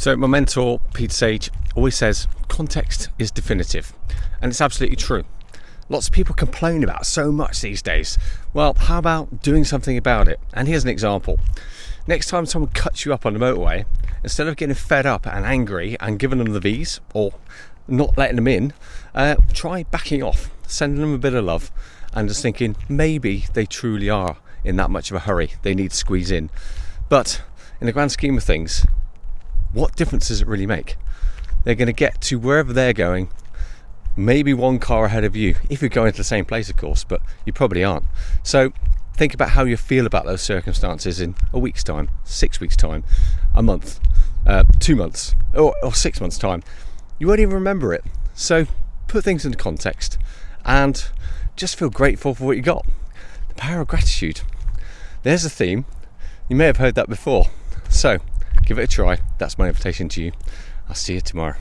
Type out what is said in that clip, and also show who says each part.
Speaker 1: So my mentor, Peter Sage, always says context is definitive. And it's absolutely true. Lots of people complain about so much these days. Well, how about doing something about it? And here's an example. Next time someone cuts you up on the motorway, instead of getting fed up and angry and giving them the V's or not letting them in, try backing off, sending them a bit of love and just thinking maybe they truly are in that much of a hurry. They need to squeeze in. But in the grand scheme of things, what difference does it really make? They're going to get to wherever they're going, maybe one car ahead of you, if you're going to the same place, of course, but you probably aren't. So think about how you feel about those circumstances in a week's time, 6 weeks' time, a month, 2 months, or 6 months' time. You won't even remember it. So put things into context and just feel grateful for what you got. The power of gratitude. There's a theme. You may have heard that before. So give it a try. That's my invitation to you. I'll see you tomorrow.